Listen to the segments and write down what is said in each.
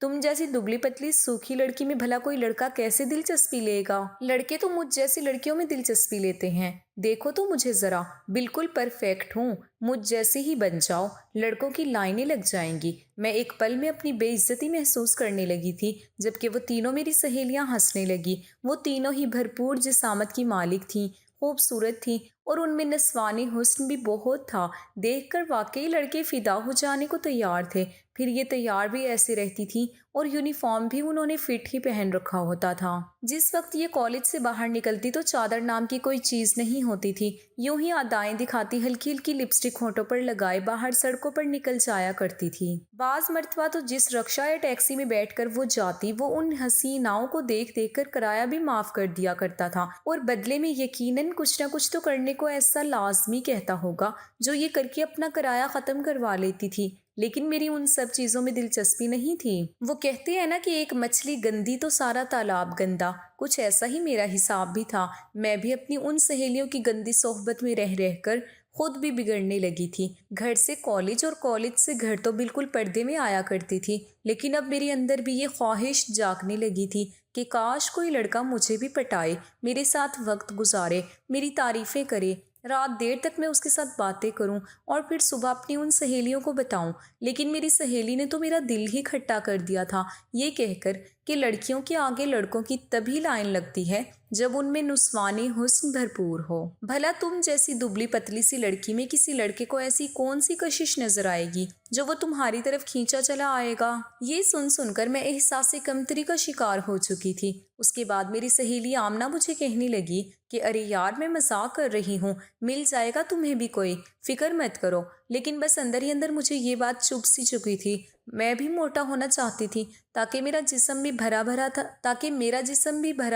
تم جیسی دبلی پتلی سوکھی لڑکی میں بھلا کوئی لڑکا کیسے دلچسپی لے گا؟ لڑکے تو مجھ جیسی لڑکیوں میں دلچسپی لیتے ہیں۔ دیکھو تو مجھے ذرا، بالکل پرفیکٹ ہوں، مجھ جیسی ہی بن جاؤ، لڑکوں کی لائنیں لگ جائیں گی۔ میں ایک پل میں اپنی بے عزتی محسوس کرنے لگی تھی، جبکہ وہ تینوں میری سہیلیاں ہنسنے لگی۔ وہ تینوں ہی بھرپور جسامت کی مالک تھیں، خوبصورت تھیں، اور ان میں نسوانی حسن بھی بہت تھا۔ دیکھ کر واقعی لڑکے فدا ہو جانے کو تیار تھے۔ پھر یہ تیار بھی ایسے رہتی تھیں، اور یونیفارم بھی انہوں نے فٹ ہی پہن رکھا ہوتا تھا۔ جس وقت یہ کالج سے باہر نکلتی تو چادر نام کی کوئی چیز نہیں ہوتی تھی، یوں ہی ادائیں دکھاتی ہلکی ہلکی لپسٹک ہونٹوں پر لگائے باہر سڑکوں پر نکل جایا کرتی تھی۔ بعض مرتبہ تو جس رکشہ یا ٹیکسی میں بیٹھ کر وہ جاتی، وہ ان حسیناؤں کو دیکھ دیکھ کر کرایہ بھی معاف کر دیا کرتا تھا، اور بدلے میں یقیناً کچھ نہ کچھ تو کرنے کو ایسا لازمی کہتا ہوگا جو یہ کر کے اپنا کرایہ ختم کروا لیتی تھی۔ لیکن میری ان سب چیزوں میں دلچسپی نہیں تھی۔ وہ کہتے ہیں نا کہ ایک مچھلی گندی تو سارا تالاب گندا، کچھ ایسا ہی میرا حساب بھی تھا۔ میں بھی اپنی ان سہیلیوں کی گندی صحبت میں رہ رہ کر خود بھی بگڑنے لگی تھی۔ گھر سے کالج اور کالج سے گھر تو بالکل پردے میں آیا کرتی تھی، لیکن اب میرے اندر بھی یہ خواہش جاگنے لگی تھی کہ کاش کوئی لڑکا مجھے بھی پٹائے، میرے ساتھ وقت گزارے، میری تعریفیں کرے، رات دیر تک میں اس کے ساتھ باتیں کروں، اور پھر صبح اپنی ان سہیلیوں کو بتاؤں۔ لیکن میری سہیلی نے تو میرا دل ہی کھٹا کر دیا تھا، یہ کہہ کر کہ لڑکیوں کے آگے لڑکوں کی تبھی لائن لگتی ہے جب ان میں نسوانی حسن بھرپور ہو۔ بھلا تم جیسی دبلی پتلی سی لڑکی میں کسی لڑکے کو ایسی کون سی کشش نظر آئے گی جو وہ تمہاری طرف کھینچا چلا آئے گا؟ یہ سن سن کر میں احساس کمتری کا شکار ہو چکی تھی۔ اس کے بعد میری سہیلی آمنہ مجھے کہنے لگی کہ ارے یار، میں مذاق کر رہی ہوں، مل جائے گا تمہیں بھی کوئی، فکر مت کرو۔ لیکن بس اندر ہی اندر مجھے یہ بات چبھ سی چکی تھی۔ میں بھی موٹا ہونا چاہتی تھی تاکہ میرا جسم بھی بھرا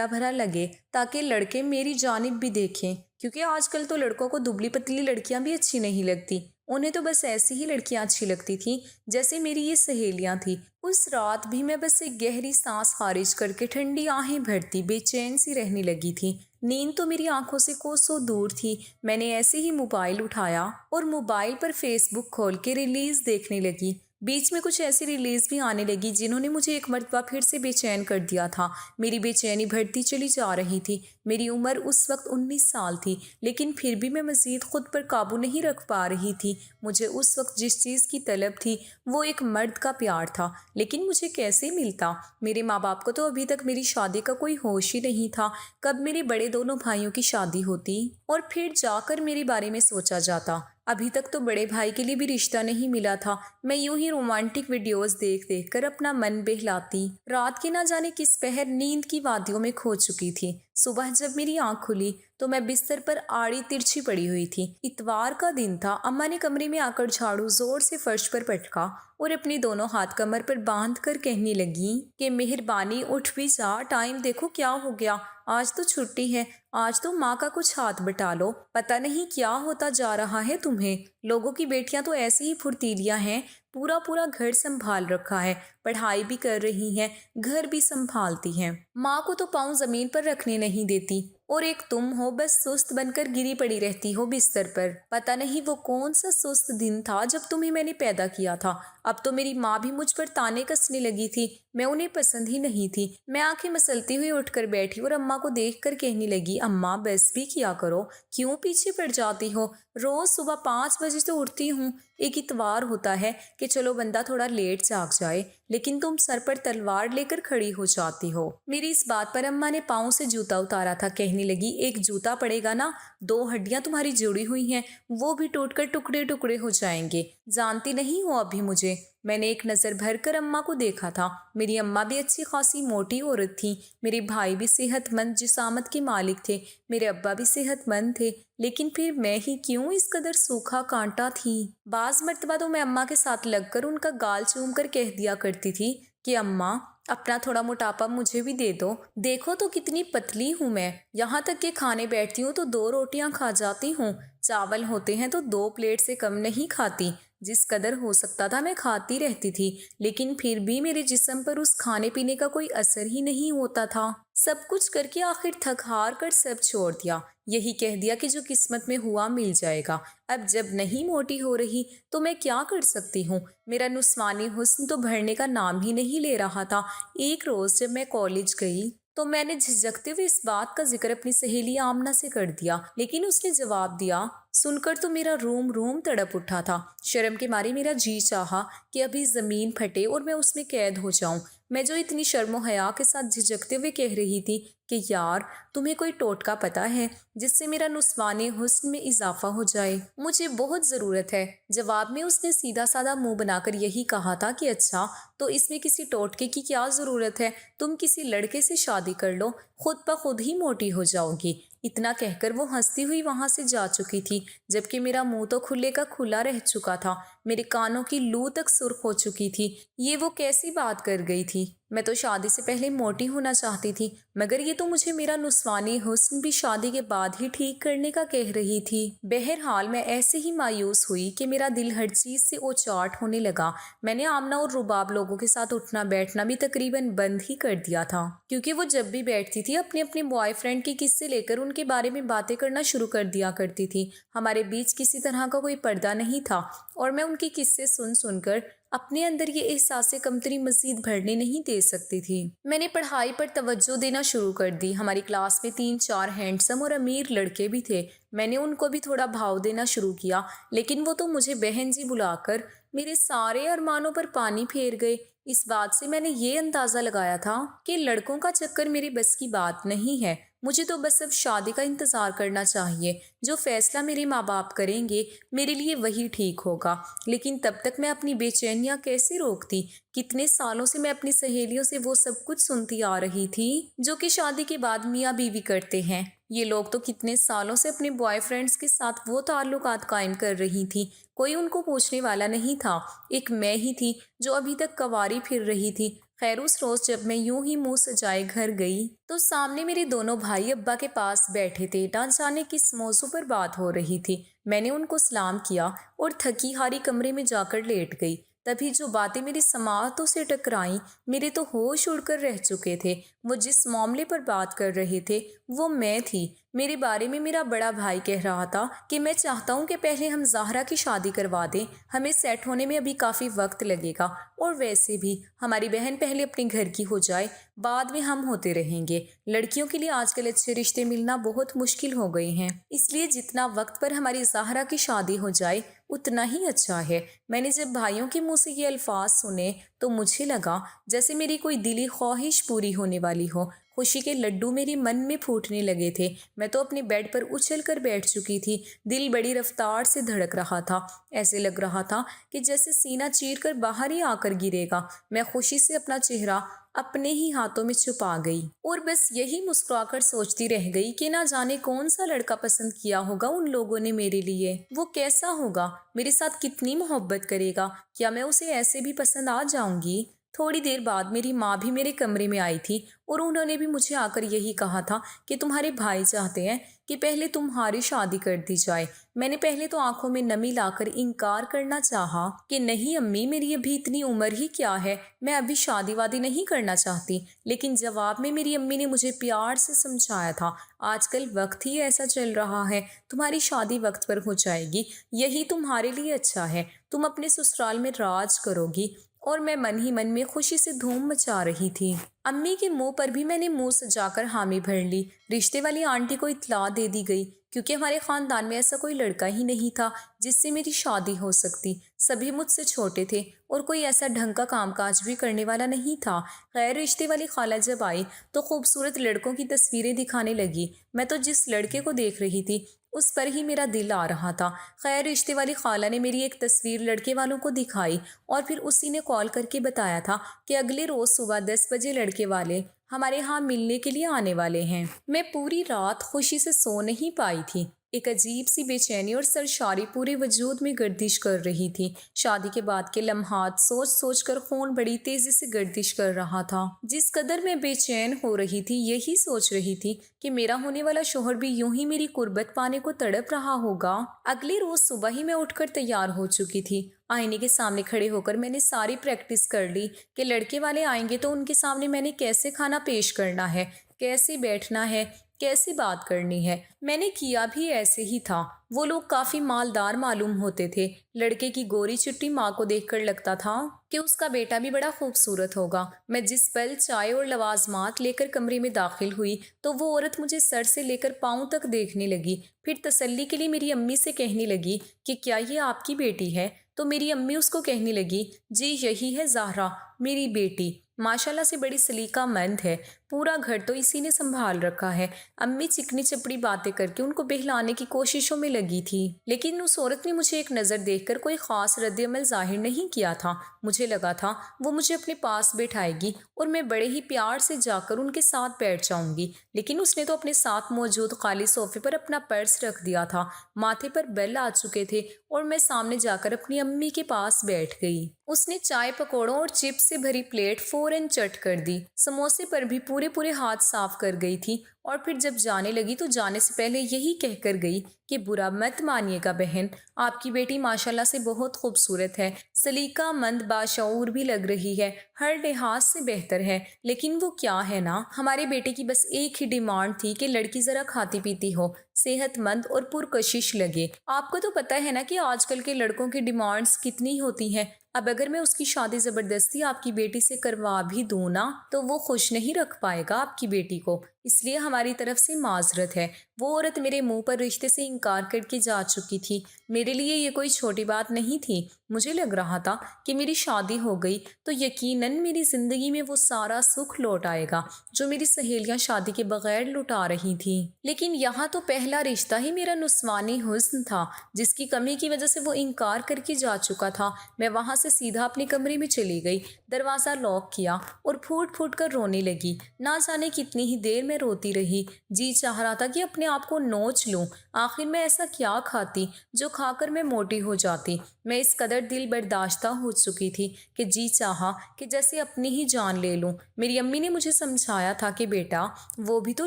بھرا لگے، تاکہ لڑکے میری جانب بھی دیکھیں، کیونکہ آج کل تو لڑکوں کو دبلی پتلی لڑکیاں بھی اچھی نہیں لگتی، انہیں تو بس ایسی ہی لڑکیاں اچھی لگتی تھیں جیسے میری یہ سہیلیاں تھیں۔ اس رات بھی میں بس ایک گہری سانس خارج کر کے ٹھنڈی آہیں بھرتی بے چین سی رہنے لگی تھی۔ نیند تو میری آنکھوں سے کوسوں دور تھی۔ میں نے ایسے ہی موبائل اٹھایا اور موبائل پر فیس بک کھول کے ریلیز دیکھنے لگی۔ بیچ میں کچھ ایسی ریلیز بھی آنے لگی جنہوں نے مجھے ایک مرتبہ پھر سے بے چین کر دیا تھا۔ میری بے چینی بڑھتی چلی جا رہی تھی۔ میری عمر اس وقت 19 سال تھی، لیکن پھر بھی میں مزید خود پر قابو نہیں رکھ پا رہی تھی۔ مجھے اس وقت جس چیز کی طلب تھی وہ ایک مرد کا پیار تھا، لیکن مجھے کیسے ملتا؟ میرے ماں باپ کو تو ابھی تک میری شادی کا کوئی ہوش ہی نہیں تھا۔ کب میرے بڑے دونوں بھائیوں کی شادی ہوتی اور پھر جا کر میرے بارے میں سوچا جاتا۔ ابھی تک تو بڑے بھائی کے لیے بھی رشتہ نہیں ملا تھا۔ میں یوں ہی رومانٹک ویڈیوز دیکھ دیکھ کر اپنا من بہلاتی رات کے نہ جانے کس پہر نیند کی وادیوں میں کھو چکی تھی۔ صبح جب میری آنکھ کھلی تو میں بستر پر آڑی ترچھی پڑی ہوئی تھی۔ اتوار کا دن تھا۔ اماں نے کمرے میں آ کر جھاڑو زور سے فرش پر پٹکا اور اپنے دونوں ہاتھ کمر پر باندھ کر کہنے لگی کہ مہربانی اٹھ بھی جا، ٹائم دیکھو کیا ہو گیا، آج تو چھٹی ہے، آج تو ماں کا کچھ ہاتھ بٹا لو، پتہ نہیں کیا ہوتا جا رہا ہے تمہیں۔ لوگوں کی بیٹیاں تو ایسی ہی پھرتیلیاں ہیں، پورا گھر سنبھال رکھا ہے، پڑھائی بھی کر رہی ہیں، گھر بھی سنبھالتی ہیں، ماں کو تو پاؤں زمین پر رکھنے نہیں دیتی، اور ایک تم ہو بس سست بن کر گری پڑی رہتی ہو بستر پر۔ پتہ نہیں وہ کون سا سست دن تھا جب تمہیں میں نے پیدا کیا تھا۔ اب تو میری ماں بھی مجھ پر تانے کسنے لگی تھی، میں انہیں پسند ہی نہیں تھی۔ میں آنکھیں مسلتی ہوئی اٹھ کر بیٹھی اور اماں کو دیکھ کر کہنے لگی، اماں بس بھی کیا کرو، کیوں پیچھے پڑ جاتی ہو؟ روز صبح 5 بجے تو اٹھتی ہوں، ایک اتوار ہوتا ہے کہ چلو بندہ تھوڑا لیٹ جاگ جائے، لیکن تم سر پر تلوار لے کر کھڑی ہو جاتی ہو۔ میری اس بات پر اماں نے پاؤں سے جوتا اتارا تھا، کہنے لگی، ایک جوتا پڑے گا نا، 2 ہڈیاں تمہاری جڑی ہوئی ہیں، وہ بھی ٹوٹ کر ٹکڑے ٹکڑے ہو جائیں گے، جانتی نہیں ہو ابھی مجھے؟ میں نے ایک نظر بھر کر اماں کو دیکھا تھا۔ میری اماں بھی اچھی خاصی موٹی عورت تھیں، میرے بھائی بھی صحت مند جسامت کے مالک تھے، میرے ابا بھی صحت مند تھے، لیکن پھر میں ہی کیوں اس قدر سوکھا کانٹا تھی؟ بعض مرتبہ تو میں اماں کے ساتھ لگ کر ان کا گال چوم کر کہہ دیا کرتی تھی کہ اماں اپنا تھوڑا موٹاپا مجھے بھی دے دو، دیکھو تو کتنی پتلی ہوں میں، یہاں تک کہ کھانے بیٹھتی ہوں تو 2 روٹیاں کھا جاتی ہوں، چاول ہوتے ہیں تو 2 پلیٹ سے کم نہیں کھاتی، جس قدر ہو سکتا تھا میں کھاتی رہتی تھی، لیکن پھر بھی میرے جسم پر اس کھانے پینے کا کوئی اثر ہی نہیں ہوتا تھا۔ سب کچھ کر کے آخر تھک ہار کر سب چھوڑ دیا، یہی کہہ دیا کہ جو قسمت میں ہوا مل جائے گا۔ اب جب نہیں موٹی ہو رہی تو میں کیا کر سکتی ہوں؟ میرا نسوانی حسن تو بڑھنے کا نام ہی نہیں لے رہا تھا۔ ایک روز جب میں کالج گئی تو میں نے جھجکتے ہوئے اس بات کا ذکر اپنی سہیلی آمنہ سے کر دیا، لیکن اس نے جواب دیا۔ سن کر تو میرا روم روم تڑپ اٹھا تھا۔ شرم کے مارے میرا جی چاہا کہ ابھی زمین پھٹے اور میں اس میں قید ہو جاؤں۔ میں جو اتنی شرم و حیا کے ساتھ جھجکتے ہوئے کہہ رہی تھی کہ یار تمہیں کوئی ٹوٹکا پتہ ہے جس سے میرا نسوانی حسن میں اضافہ ہو جائے؟ مجھے بہت ضرورت ہے۔ جواب میں اس نے سیدھا سادہ منہ بنا کر یہی کہا تھا کہ اچھا تو اس میں کسی ٹوٹکے کی کیا ضرورت ہے؟ تم کسی لڑکے سے شادی کر لو، خود بخود ہی موٹی ہو جاؤ گی۔ اتنا کہہ کر وہ ہنستی ہوئی وہاں سے جا چکی تھی، جبکہ میرا منہ تو کھلے کا کھلا رہ چکا تھا، میرے کانوں کی لو تک سرخ ہو چکی تھی۔ یہ وہ کیسی بات کر گئی تھی؟ میں تو شادی سے پہلے موٹی ہونا چاہتی تھی، مگر یہ تو مجھے میرا نسوانی حسن بھی شادی کے بعد ہی ٹھیک کرنے کا کہہ رہی تھی۔ بہرحال میں ایسے ہی مایوس ہوئی کہ میرا دل ہر چیز سے اوچاٹ ہونے لگا۔ میں نے آمنہ اور رباب لوگوں کے ساتھ اٹھنا بیٹھنا بھی تقریباً بند ہی کر دیا تھا، کیونکہ وہ جب بھی بیٹھتی تھی اپنے اپنے بوائے فرینڈ کے قصے لے کر ان کے بارے میں باتیں کرنا شروع کر دیا کرتی تھی۔ ہمارے بیچ کسی طرح کا کوئی پردہ نہیں تھا اور میں ان کے قصے سن سن کر اپنے اندر یہ احساس کمتری مزید بڑھنے نہیں دے سکتی تھی۔ میں نے پڑھائی پر توجہ دینا شروع کر دی۔ ہماری کلاس میں 3-4 ہینڈسم اور امیر لڑکے بھی تھے۔ میں نے ان کو بھی تھوڑا بھاؤ دینا شروع کیا، لیکن وہ تو مجھے بہن جی بلا کر میرے سارے ارمانوں پر پانی پھیر گئے۔ اس بات سے میں نے یہ اندازہ لگایا تھا کہ لڑکوں کا چکر میرے بس کی بات نہیں ہے، مجھے تو بس اب شادی کا انتظار کرنا چاہیے۔ جو فیصلہ میرے ماں باپ کریں گے میرے لیے وہی ٹھیک ہوگا۔ لیکن تب تک میں اپنی بے چینیاں کیسے روکتی؟ کتنے سالوں سے میں اپنی سہیلیوں سے وہ سب کچھ سنتی آ رہی تھی جو کہ شادی کے بعد میاں بیوی کرتے ہیں۔ یہ لوگ تو کتنے سالوں سے اپنے بوائے فرینڈز کے ساتھ وہ تعلقات قائم کر رہی تھی، کوئی ان کو پوچھنے والا نہیں تھا۔ ایک میں ہی تھی جو ابھی تک کواری پھر رہی تھی۔ خیر اس روز جب میں یوں ہی منہ سجائے گھر گئی تو سامنے میرے دونوں بھائی ابا کے پاس بیٹھے تھے، نہ جانے کس موضوع پر بات ہو رہی تھی۔ میں نے ان کو سلام کیا اور تھکی ہاری کمرے میں جا کر لیٹ گئی۔ تبھی جو باتیں میری سماعتوں سے ٹکرائیں، میرے تو ہوش اڑ کر رہ چکے تھے۔ وہ جس معاملے پر بات کر رہے تھے وہ میں تھی۔ میرے بارے میں میرا بڑا بھائی کہہ رہا تھا کہ میں چاہتا ہوں کہ پہلے ہم زہرا کی شادی کروا دیں، ہمیں سیٹ ہونے میں ابھی کافی وقت لگے گا، اور ویسے بھی ہماری بہن پہلے اپنے گھر کی ہو جائے، بعد میں ہم ہوتے رہیں گے۔ لڑکیوں کے لیے آج کل اچھے رشتے ملنا بہت مشکل ہو گئے ہیں، اس لیے جتنا وقت پر ہماری زہرا کی شادی ہو جائے اتنا ہی اچھا ہے۔ میں نے جب بھائیوں کے منہ سے یہ الفاظ سنے تو مجھے لگا جیسے میری کوئی دلی خواہش پوری ہونے والی ہو۔ خوشی کے لڈو میرے من میں پھوٹنے لگے تھے۔ میں تو اپنے بیڈ پر اچھل کر بیٹھ چکی تھی، دل بڑی رفتار سے دھڑک رہا تھا، ایسے لگ رہا تھا کہ جیسے سینہ چیر کر باہر ہی آ کر گرے گا۔ میں خوشی سے اپنا چہرہ اپنے ہی ہاتھوں میں چھپا گئی اور بس یہی مسکرا کر سوچتی رہ گئی کہ نہ جانے کون سا لڑکا پسند کیا ہوگا ان لوگوں نے میرے لیے، وہ کیسا ہوگا، میرے ساتھ کتنی محبت کرے گا، کیا میں اسے ایسے بھی پسند آ جاؤں گی؟ تھوڑی دیر بعد میری ماں بھی میرے کمرے میں آئی تھی اور انہوں نے بھی مجھے آ کر یہی کہا تھا کہ تمہارے بھائی چاہتے ہیں کہ پہلے تمہاری شادی کر دی جائے۔ میں نے پہلے تو آنکھوں میں نمی لا کر انکار کرنا چاہا کہ نہیں امی، میری ابھی اتنی عمر ہی کیا ہے، میں ابھی شادی وادی نہیں کرنا چاہتی، لیکن جواب میں میری امی نے مجھے پیار سے سمجھایا تھا آج کل وقت ہی ایسا چل رہا ہے، تمہاری شادی وقت پر ہو جائے گی، یہی تمہارے لیے اچھا ہے، تم اپنے سسرال میں راج کرو گی۔ اور میں من ہی من میں خوشی سے دھوم مچا رہی تھی۔ امی کے منہ پر بھی میں نے منہ سجا کر حامی بھر لی۔ رشتے والی آنٹی کو اطلاع دے دی گئی، کیونکہ ہمارے خاندان میں ایسا کوئی لڑکا ہی نہیں تھا جس سے میری شادی ہو سکتی۔ سبھی مجھ سے چھوٹے تھے اور کوئی ایسا ڈھنگ کا کام کاج بھی کرنے والا نہیں تھا۔ غیر رشتے والی خالہ جب آئی تو خوبصورت لڑکوں کی تصویریں دکھانے لگی۔ میں تو جس لڑکے کو دیکھ رہی تھی اس پر ہی میرا دل آ رہا تھا۔ خیر رشتے والی خالہ نے میری ایک تصویر لڑکے والوں کو دکھائی اور پھر اسی نے کال کر کے بتایا تھا کہ اگلے روز صبح 10 بجے لڑکے والے ہمارے ہاں ملنے کے لیے آنے والے ہیں۔ میں پوری رات خوشی سے سو نہیں پائی تھی۔ ایک عجیب سی بے چینی اور سرشاری پورے وجود میں گردش کر رہی تھی۔ شادی کے بعد کے لمحات سوچ سوچ کر خون بڑی تیزی سے گردش کر رہا تھا۔ جس قدر میں بے چین ہو رہی تھی یہی سوچ رہی تھی کہ میرا ہونے والا شوہر بھی یوں ہی میری قربت پانے کو تڑپ رہا ہوگا۔ اگلے روز صبح ہی میں اٹھ کر تیار ہو چکی تھی۔ آئینے کے سامنے کھڑے ہو کر میں نے ساری پریکٹس کر لی کہ لڑکے والے آئیں گے تو ان کے سامنے میں نے کیسے کھانا پیش کرنا ہے، کیسے بیٹھنا ہے، کیسی بات کرنی ہے۔ میں نے کیا بھی ایسے ہی تھا۔ وہ لوگ کافی مالدار معلوم ہوتے تھے۔ لڑکے کی گوری چٹی ماں کو دیکھ کر لگتا تھا کہ اس کا بیٹا بھی بڑا خوبصورت ہوگا۔ میں جس پل چائے اور لوازمات لے کر کمرے میں داخل ہوئی تو وہ عورت مجھے سر سے لے کر پاؤں تک دیکھنے لگی، پھر تسلی کے لیے میری امی سے کہنے لگی کہ کیا یہ آپ کی بیٹی ہے؟ تو میری امی اس کو کہنے لگی جی یہی ہے زہرا، میری بیٹی، ماشاءاللہ سے بڑی سلیقہ مند ہے، پورا گھر تو اسی نے سنبھال رکھا ہے۔ امی چکنی چپڑی باتیں کر کے ان کو بہلانے کی کوششوں میں لگی تھی، لیکن اس عورت نے مجھے ایک نظر دیکھ کر کوئی خاص رد عمل ظاہر نہیں کیا تھا۔ مجھے لگا تھا وہ مجھے اپنے پاس بیٹھائے گی اور میں بڑے ہی پیار سے جا کر ان کے ساتھ بیٹھ جاؤں گی، لیکن اس نے تو اپنے ساتھ موجود خالی صوفے پر اپنا پرس رکھ دیا تھا۔ ماتھے پر بیل آ چکے تھے اور میں سامنے جا کر اپنی امی کے پاس بیٹھ گئی۔ اس نے چائے پکوڑوں اور چپس سے بھری پلیٹ فوراً چٹ کر دی، سموسے پر بھی پورے ہاتھ صاف کر گئی تھی، اور پھر جب جانے لگی تو جانے سے پہلے یہی کہہ کر گئی کہ برا مت مانیے گا بہن، آپ کی بیٹی ماشاءاللہ سے بہت خوبصورت ہے، سلیقہ مند، باشعور بھی لگ رہی ہے، ہر لحاظ سے بہتر ہے، لیکن وہ کیا ہے نا، ہمارے بیٹے کی بس ایک ہی ڈیمانڈ تھی کہ لڑکی ذرا کھاتی پیتی ہو، صحت مند اور پرکشش لگے۔ آپ کو تو پتہ ہے نا کہ آج کل کے لڑکوں کی ڈیمانڈز کتنی ہوتی ہیں۔ اب اگر میں اس کی شادی زبردستی آپ کی بیٹی سے کروا بھی دوں نا تو وہ خوش نہیں رکھ پائے گا آپ کی بیٹی کو، اس لیے ہماری طرف سے معذرت ہے۔ وہ عورت میرے منہ پر رشتے سے انکار کر کے جا چکی تھی۔ میرے لیے یہ کوئی چھوٹی بات نہیں تھی۔ مجھے لگ رہا تھا کہ میری شادی ہو گئی تو یقیناً میری زندگی میں وہ سارا سکھ لوٹ آئے گا جو میری سہیلیاں شادی کے بغیر لٹا رہی تھیں، لیکن یہاں تو پہلا رشتہ ہی میرا نسوانی حسن تھا جس کی کمی کی وجہ سے وہ انکار کر کے جا چکا تھا۔ میں وہاں سے سیدھا اپنے کمرے میں چلی گئی، دروازہ لاک کیا اور پھوٹ پھوٹ کر رونے لگی۔ نہ جانے کتنی ہی دیر میں روتی رہی، جی چاہ رہا تھا کہ اپنے آپ کو نوچ لوں۔ آخر میں ایسا کیا کھاتی جو کھا کر میں موٹی ہو جاتی؟ میں اس قدر دل برداشتہ ہو چکی تھی کہ جی چاہا کہ جیسے اپنی ہی جان لے لوں۔ میری امی نے مجھے سمجھایا تھا کہ بیٹا وہ بھی تو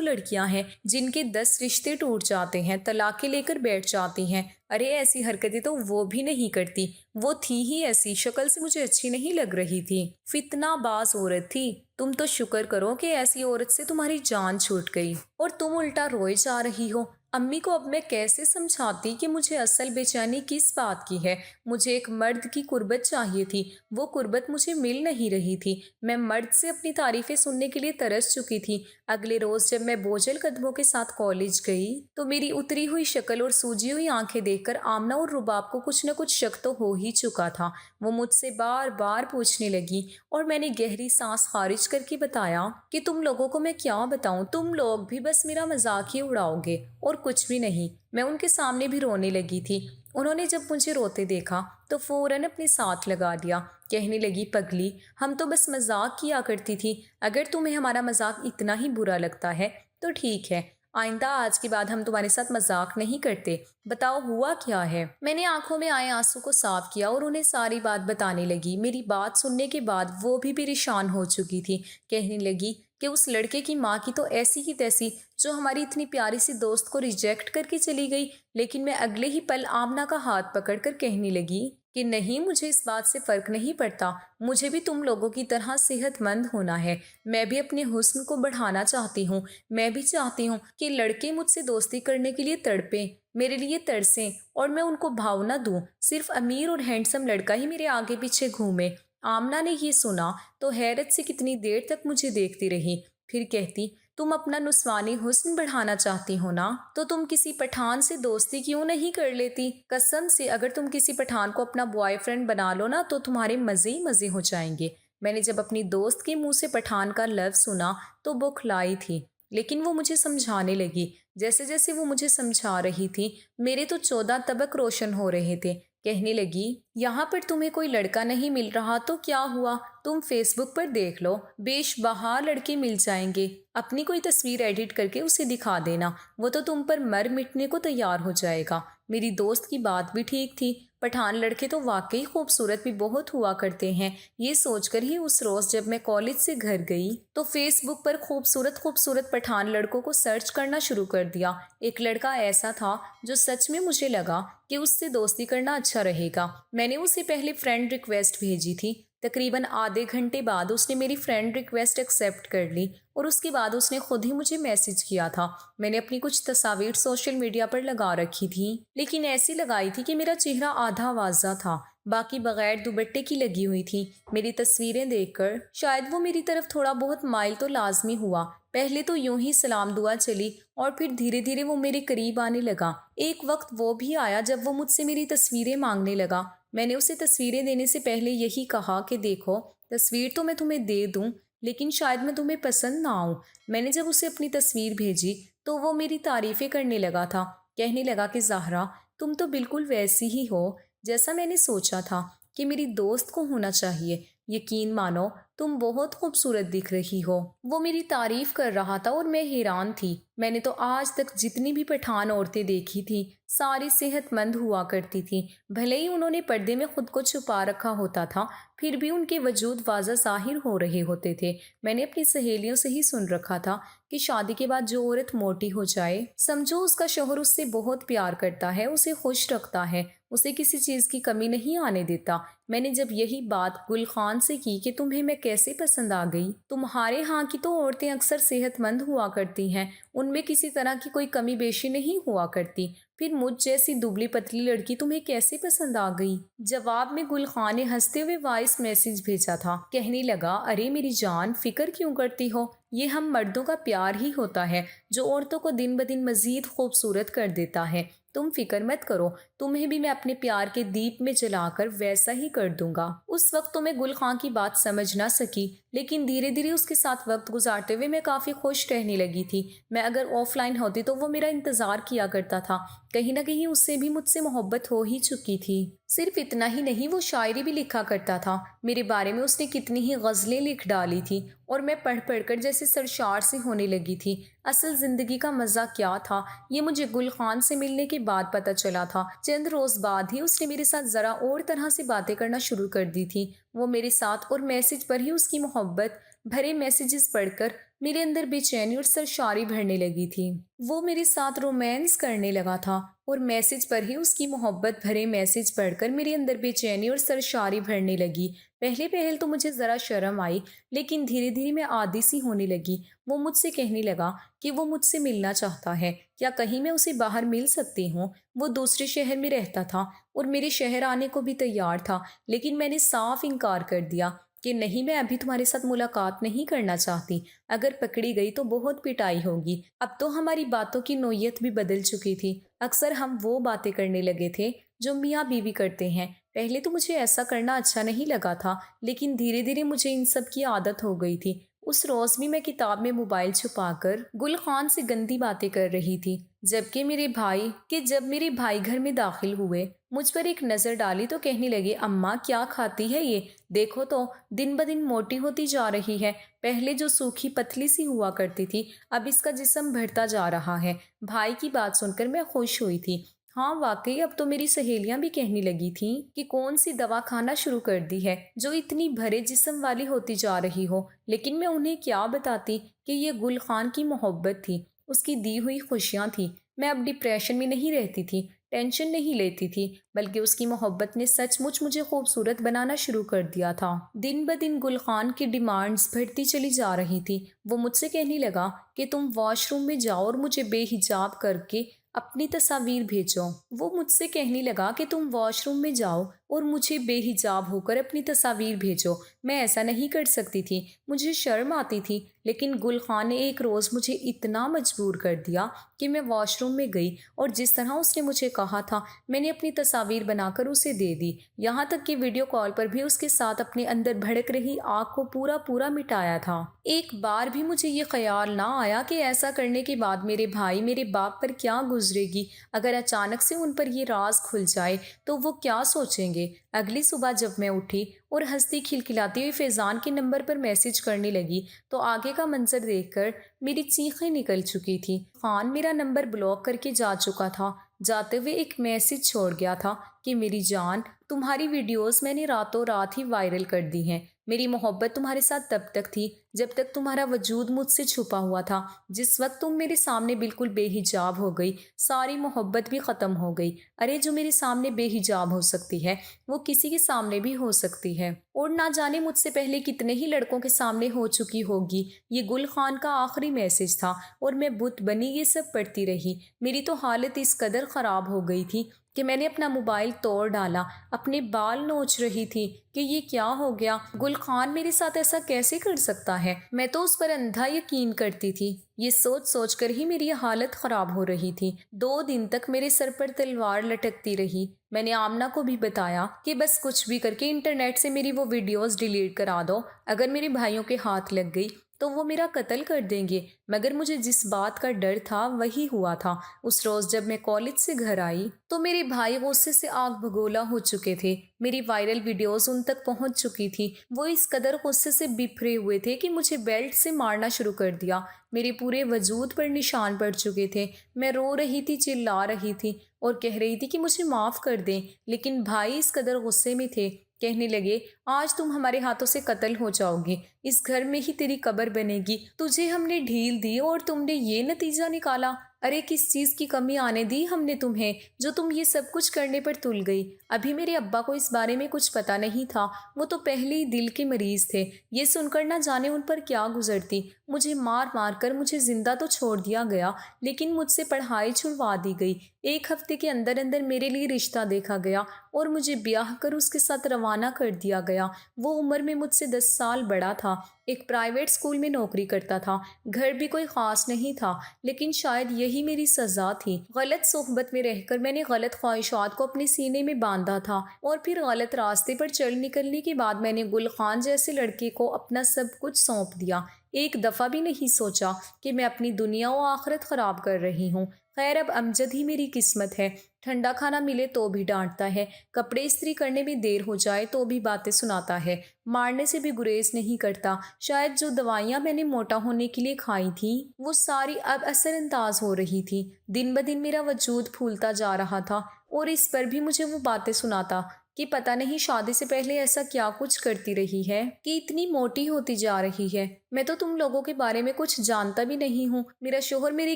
لڑکیاں ہیں جن کے 10 رشتے ٹوٹ جاتے ہیں، طلاقیں لے کر بیٹھ جاتی ہیں۔ ارے ایسی حرکتیں تو وہ بھی نہیں کرتی، وہ تھی ہی ایسی، شکل سے مجھے اچھی نہیں لگ رہی تھی، فتنہ باز عورت تھی۔ تم تو شکر کرو کہ ایسی عورت سے تمہاری جان چھوٹ گئی اور تم الٹا روئے جا رہی ہو۔ امی کو اب میں کیسے سمجھاتی کہ مجھے اصل بے چینی کس بات کی ہے؟ مجھے ایک مرد کی قربت چاہیے تھی، وہ قربت مجھے مل نہیں رہی تھی۔ میں مرد سے اپنی تعریفیں سننے کے لیے ترس چکی تھی۔ اگلے روز جب میں بوجھل قدموں کے ساتھ کالج گئی تو میری اتری ہوئی شکل اور سوجی ہوئی آنکھیں دیکھ کر آمنہ اور رباب کو کچھ نہ کچھ شک تو ہو ہی چکا تھا۔ وہ مجھ سے بار بار پوچھنے لگی اور میں نے گہری سانس خارج کر کے بتایا کہ تم لوگوں کو میں کیا بتاؤں، تم لوگ بھی بس میرا مذاق ہی اڑاؤ گے اور کچھ بھی نہیں۔ میں ان کے سامنے بھی رونے لگی تھی۔ انہوں نے جب مجھے روتے دیکھا تو فوراً اپنے ساتھ لگا دیا، کہنے لگی پگلی ہم تو بس مذاق کیا کرتی تھی، اگر تمہیں ہمارا مذاق اتنا ہی برا لگتا ہے تو ٹھیک ہے، آئندہ آج کے بعد ہم تمہارے ساتھ مذاق نہیں کرتے، بتاؤ ہوا کیا ہے؟ میں نے آنکھوں میں آئے آنسو کو صاف کیا اور انہیں ساری بات بتانے لگی۔ میری بات سننے کے بعد وہ بھی پریشان ہو چکی تھی، کہنے لگی کہ اس لڑکے کی ماں کی تو ایسی ہی تیسی جو ہماری اتنی پیاری سی دوست کو ریجیکٹ کر کے چلی گئی۔ لیکن میں اگلے ہی پل آمنہ کا ہاتھ پکڑ کر کہنے لگی کہ نہیں، مجھے اس بات سے فرق نہیں پڑتا، مجھے بھی تم لوگوں کی طرح صحت مند ہونا ہے، میں بھی اپنے حسن کو بڑھانا چاہتی ہوں، میں بھی چاہتی ہوں کہ لڑکے مجھ سے دوستی کرنے کے لیے تڑپیں، میرے لیے ترسیں اور میں ان کو بھاؤ نہ دوں، صرف امیر اور ہینڈسم لڑکا ہی میرے آگے پیچھے گھومے۔ آمنہ نے یہ سنا تو حیرت سے کتنی دیر تک مجھے دیکھتی رہی، پھر کہتی تم اپنا نسوانی حسن بڑھانا چاہتی ہو نا تو تم کسی پٹھان سے دوستی کیوں نہیں کر لیتی؟ قسم سے اگر تم کسی پٹھان کو اپنا بوائے فرینڈ بنا لو نا تو تمہارے مزے ہی مزے ہو جائیں گے۔ میں نے جب اپنی دوست کے منہ سے پٹھان کا لفظ سنا تو بوکھلائی تھی، لیکن وہ مجھے سمجھانے لگی۔ جیسے جیسے وہ مجھے سمجھا رہی تھی میرے تو 14 طبق روشن ہو رہے تھے۔ کہنے لگی یہاں پر تمہیں کوئی لڑکا نہیں مل رہا تو کیا ہوا، تم فیس بک پر دیکھ لو، بیش بہا لڑکے مل جائیں گے، اپنی کوئی تصویر ایڈٹ کر کے اسے دکھا دینا، وہ تو تم پر مر مٹنے کو تیار ہو جائے گا۔ میری دوست کی بات بھی ٹھیک تھی، پٹھان لڑکے تو واقعی خوبصورت بھی بہت ہوا کرتے ہیں۔ یہ سوچ کر ہی اس روز جب میں کالج سے گھر گئی تو فیس بک پر خوبصورت پٹھان لڑکوں کو سرچ کرنا شروع کر دیا۔ ایک لڑکا ایسا تھا جو سچ میں مجھے لگا کہ اس سے دوستی کرنا اچھا رہے گا۔ میں نے اسے پہلے فرینڈ ریکویسٹ بھیجی تھی، تقریباً آدھے گھنٹے بعد اس نے میری فرینڈ ریکویسٹ ایکسیپٹ کر لی اور اس کے بعد اس نے خود ہی مجھے میسج کیا تھا۔ میں نے اپنی کچھ تصاویر سوشل میڈیا پر لگا رکھی تھی، لیکن ایسی لگائی تھی کہ میرا چہرہ آدھا واضح تھا، باقی بغیر دوپٹے کی لگی ہوئی تھی۔ میری تصویریں دیکھ کر شاید وہ میری طرف تھوڑا بہت مائل تو لازمی ہوا، پہلے تو یوں ہی سلام دعا چلی اور پھر دھیرے دھیرے وہ میرے قریب آنے لگا۔ ایک وقت وہ بھی آیا جب وہ مجھ سے میری تصویریں مانگنے لگا۔ میں نے اسے تصویریں دینے سے پہلے یہی کہا کہ دیکھو، تصویر تو میں تمہیں دے دوں لیکن شاید میں تمہیں پسند نہ آؤں۔ میں نے جب اسے اپنی تصویر بھیجی تو وہ میری تعریفیں کرنے لگا تھا، کہنے لگا کہ زہرا تم تو بالکل ویسی ہی ہو جیسا میں نے سوچا تھا کہ میری دوست کو ہونا چاہیے، یقین مانو تم بہت خوبصورت دکھ رہی ہو۔ وہ میری تعریف کر رہا تھا اور میں حیران تھی۔ میں نے تو آج تک جتنی بھی پٹھان عورتیں دیکھی تھی ساری صحت مند ہوا کرتی تھیں، بھلے ہی انہوں نے پردے میں خود کو چھپا رکھا ہوتا تھا، پھر بھی ان کے وجود واضح ظاہر ہو رہے ہوتے تھے۔ میں نے اپنی سہیلیوں سے ہی سن رکھا تھا کہ شادی کے بعد جو عورت موٹی ہو جائے سمجھو اس کا شوہر اس سے بہت پیار کرتا ہے، اسے خوش رکھتا ہے، اسے کسی چیز کی کمی نہیں آنے دیتا۔ میں نے جب یہی بات گل خان سے کی کہ تمہیں میں کیسے پسند آ گئی، تمہارے ہاں کی تو عورتیں اکثر صحت مند ہوا کرتی ہیں، ان میں کسی طرح کی کوئی کمی بیشی نہیں ہوا کرتی، پھر مجھ جیسی دبلی پتلی لڑکی تمہیں کیسے پسند آ گئی؟ جواب میں گل خان نے ہنستے ہوئے وائس میسج بھیجا تھا، کہنے لگا ارے میری جان فکر کیوں کرتی ہو، یہ ہم مردوں کا پیار ہی ہوتا ہے جو عورتوں کو دن بدن مزید خوبصورت کر دیتا ہے، تم فکر مت کرو، تمہیں بھی میں اپنے پیار کے دیپ میں جلا کر ویسا ہی کر دوں گا۔ اس وقت تو میں گل خان کی بات سمجھ نہ سکی، لیکن دھیرے دھیرے اس کے ساتھ وقت گزارتے ہوئے میں کافی خوش رہنے لگی تھی۔ میں اگر آف لائن ہوتی تو وہ میرا انتظار کیا کرتا تھا، کہیں نہ کہیں اس سے بھی مجھ سے محبت ہو ہی چکی تھی۔ صرف اتنا ہی نہیں، وہ شاعری بھی لکھا کرتا تھا، میرے بارے میں اس نے کتنی ہی غزلیں لکھ ڈالی تھی اور میں پڑھ پڑھ کر جیسے سرشار سے ہونے لگی تھی۔ اصل زندگی کا مزہ کیا تھا یہ مجھے گل خان سے ملنے کے بعد پتہ چلا تھا۔ چند روز بعد ہی اس نے میرے ساتھ ذرا اور طرح سے باتیں کرنا شروع کر دی تھی۔ وہ میرے ساتھ اور میسج پر ہی اس کی محبت بھرے میسیجز پڑھ کر میرے اندر بے چینی اور سرشاری بھرنے لگی تھی۔ وہ میرے ساتھ رومانس کرنے لگا تھا اور میسج پر ہی اس کی محبت بھرے میسج پڑھ کر میرے اندر بے چینی اور سرشاری بھرنے لگی۔ پہلے تو مجھے ذرا شرم آئی، لیکن دھیرے دھیرے میں عادی سی ہونے لگی۔ وہ مجھ سے کہنے لگا کہ وہ مجھ سے ملنا چاہتا ہے، کیا کہیں میں اسے باہر مل سکتی ہوں؟ وہ دوسرے شہر میں رہتا تھا اور میرے شہر آنے کو بھی تیار تھا، لیکن میں نے صاف انکار کر دیا کہ نہیں، میں ابھی تمہارے ساتھ ملاقات نہیں کرنا چاہتی، اگر پکڑی گئی تو بہت پٹائی ہوگی۔ اب تو ہماری باتوں کی نوعیت بھی بدل چکی تھی، اکثر ہم وہ باتیں کرنے لگے تھے جو میاں بیوی کرتے ہیں۔ پہلے تو مجھے ایسا کرنا اچھا نہیں لگا تھا، لیکن دھیرے دھیرے مجھے ان سب کی عادت ہو گئی تھی۔ اس روز بھی میں کتاب میں موبائل چھپا کر گل خان سے گندی باتیں کر رہی تھی، جب میرے بھائی گھر میں داخل ہوئے، مجھ پر ایک نظر ڈالی تو کہنے لگے اماں کیا کھاتی ہے یہ، دیکھو تو دن بدن موٹی ہوتی جا رہی ہے، پہلے جو سوکھی پتلی سی ہوا کرتی تھی اب اس کا جسم بڑھتا جا رہا ہے۔ بھائی کی بات سن کر میں خوش ہوئی تھی۔ ہاں واقعی اب تو میری سہیلیاں بھی کہنے لگی تھیں کہ کون سی دوا کھانا شروع کر دی ہے جو اتنی بھرے جسم والی ہوتی جا رہی ہو، لیکن میں انہیں کیا بتاتی کہ یہ گل خان کی محبت تھی، اس کی دی ہوئی خوشیاں تھی۔ میں اب ڈپریشن میں نہیں رہتی تھی، ٹینشن نہیں لیتی تھی، بلکہ اس کی محبت نے سچ مچ مجھے خوبصورت بنانا شروع کر دیا تھا۔ دن بدن گل خان کی ڈیمانڈز بڑھتی چلی جا رہی تھی۔ وہ مجھ سے کہنے لگا کہ تم واش روم میں جاؤ اور مجھے بے حجاب کر کے اپنی تصاویر بھیجو۔ وہ مجھ سے کہنے لگا کہ تم واش روم میں جاؤ اور مجھے بے حجاب ہو کر اپنی تصاویر بھیجو۔ میں ایسا نہیں کر سکتی تھی، مجھے شرم آتی تھی، لیکن گل خان نے ایک روز مجھے اتنا مجبور کر دیا کہ میں واش روم میں گئی اور جس طرح اس نے مجھے کہا تھا میں نے اپنی تصاویر بنا کر اسے دے دی، یہاں تک کہ ویڈیو کال پر بھی اس کے ساتھ اپنے اندر بھڑک رہی آگ کو پورا مٹایا تھا۔ ایک بار بھی مجھے یہ خیال نہ آیا کہ ایسا کرنے کے بعد میرے بھائی میرے باپ پر کیا گزرے گی، اگر اچانک سے ان پر یہ راز کھل جائے تو وہ کیا سوچیں گے۔ اگلی صبح جب میں اٹھی اور ہنستی کھلکھلاتی ہوئی فیضان کے نمبر پر میسج کرنے لگی تو آگے کا منظر دیکھ کر میری چیخیں نکل چکی تھی۔ خان میرا نمبر بلاک کر کے جا چکا تھا، جاتے ہوئے ایک میسج چھوڑ گیا تھا کہ میری جان، تمہاری ویڈیوز میں نے راتوں رات ہی وائرل کر دی ہیں۔ میری محبت تمہارے ساتھ تب تک تھی جب تک تمہارا وجود مجھ سے چھپا ہوا تھا، جس وقت تم میرے سامنے بالکل بے حجاب ہو گئی، ساری محبت بھی ختم ہو گئی۔ ارے جو میرے سامنے بے حجاب ہو سکتی ہے وہ کسی کے سامنے بھی ہو سکتی ہے، اور نہ جانے مجھ سے پہلے کتنے ہی لڑکوں کے سامنے ہو چکی ہوگی۔ یہ گل خان کا آخری میسج تھا اور میں بت بنی یہ سب پڑھتی رہی۔ میری تو حالت اس قدر خراب ہو گئی تھی کہ میں نے اپنا موبائل توڑ ڈالا، اپنے بال نوچ رہی تھی کہ یہ کیا ہو گیا، گل خان میرے ساتھ ایسا کیسے کر سکتا ہے، میں تو اس پر اندھا یقین کرتی تھی۔ یہ سوچ سوچ کر ہی میری حالت خراب ہو رہی تھی۔ 2 دن تک میرے سر پر تلوار لٹکتی رہی۔ میں نے آمنہ کو بھی بتایا کہ بس کچھ بھی کر کے انٹرنیٹ سے میری وہ ویڈیوز ڈیلیٹ کرا دو، اگر میرے بھائیوں کے ہاتھ لگ گئی تو وہ میرا قتل کر دیں گے۔ مگر مجھے جس بات کا ڈر تھا وہی ہوا تھا۔ اس روز جب میں کالج سے گھر آئی تو میرے بھائی غصے سے آگ بگولا ہو چکے تھے۔ میری وائرل ویڈیوز ان تک پہنچ چکی تھی۔ وہ اس قدر غصے سے بپھرے ہوئے تھے کہ مجھے بیلٹ سے مارنا شروع کر دیا۔ میرے پورے وجود پر نشان پڑ چکے تھے۔ میں رو رہی تھی، چلا رہی تھی اور کہہ رہی تھی کہ مجھے معاف کر دیں، لیکن بھائی اس قدر غصے میں تھے، کہنے لگے آج تم ہمارے ہاتھوں سے قتل ہو جاؤ گی، اس گھر میں ہی تیری قبر بنے گی، تجھے ہم نے ڈھیل دی اور تم نے یہ نتیجہ نکالا۔ ارے کس چیز کی کمی آنے دی ہم نے تمہیں جو تم یہ سب کچھ کرنے پر تل گئی۔ ابھی میرے ابا کو اس بارے میں کچھ پتا نہیں تھا، وہ تو پہلے ہی دل کے مریض تھے۔ یہ سن کر نہ جانے ان پر کیا گزرتی۔ مجھے مار مار کر مجھے زندہ تو چھوڑ دیا گیا، لیکن مجھ سے پڑھائی چھڑوا دی گئی۔ 1 ہفتے کے اندر اندر میرے لیے رشتہ دیکھا گیا اور مجھے بیاہ کر اس کے ساتھ روانہ کر دیا گیا۔ وہ عمر میں مجھ سے 10 سال بڑا تھا، ایک پرائیویٹ اسکول میں نوکری کرتا تھا، گھر بھی کوئی خاص نہیں تھا، لیکن شاید یہی میری سزا تھی۔ غلط صحبت میں رہ کر میں نے غلط خواہشات کو اپنے سینے میں باندھا تھا، اور پھر غلط راستے پر چل نکلنے کے بعد میں نے گل خان جیسے لڑکے کو اپنا سب کچھ سونپ دیا۔ ایک دفعہ بھی نہیں سوچا کہ میں اپنی دنیا و آخرت خراب کر رہی ہوں۔ خیر اب امجد ہی میری قسمت ہے، ٹھنڈا کھانا ملے تو بھی ڈانٹتا ہے، کپڑے استری کرنے میں دیر ہو جائے تو بھی باتیں سناتا ہے، مارنے سے بھی گریز نہیں کرتا۔ شاید جو دوائیاں میں نے موٹا ہونے کے لیے کھائی تھیں وہ ساری اب اثر انداز ہو رہی تھی۔ دن بدن میرا وجود پھولتا جا رہا تھا اور اس پر بھی مجھے وہ باتیں سناتا کہ پتہ نہیں شادی سے پہلے ایسا کیا کچھ کرتی رہی ہے کہ اتنی موٹی ہوتی جا رہی ہے۔ میں تو تم لوگوں کے بارے میں کچھ جانتا بھی نہیں ہوں۔ میرا شوہر میرے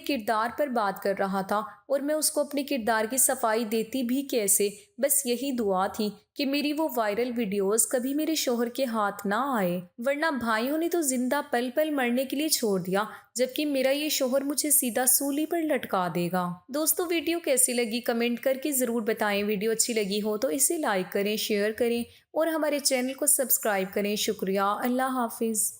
کردار پر بات کر رہا تھا اور میں اس کو اپنے کردار کی صفائی دیتی بھی کیسے؟ بس یہی دعا تھی کہ میری وہ وائرل ویڈیوز کبھی میرے شوہر کے ہاتھ نہ آئے، ورنہ بھائیوں نے تو زندہ پل پل مرنے کے لیے چھوڑ دیا، جبکہ میرا یہ شوہر مجھے سیدھا سولی پر لٹکا دے گا۔ دوستو ویڈیو کیسی لگی کمنٹ کر کے ضرور بتائیں۔ ویڈیو اچھی لگی ہو تو اسے لائک کریں، شیئر کریں اور ہمارے چینل کو سبسکرائب کریں۔ شکریہ، اللہ حافظ۔